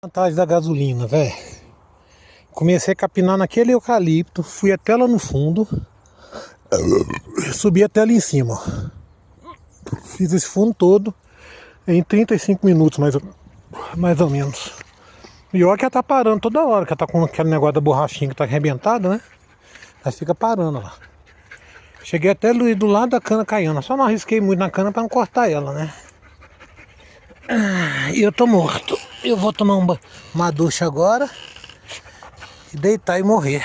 Vantagem da gasolina, velho. Comecei a capinar naquele eucalipto, fui até lá no fundo, subi até ali em cima, ó. Fiz esse fundo todo em 35 minutos, mais ou menos. E olha que ela tá parando toda hora, que ela tá com aquele negócio da borrachinha que tá arrebentada, né? Ela fica parando lá. Cheguei até do lado da cana caindo, só não arrisquei muito na cana pra não cortar ela, né? E eu tô morto. Eu vou tomar uma ducha agora e deitar e morrer.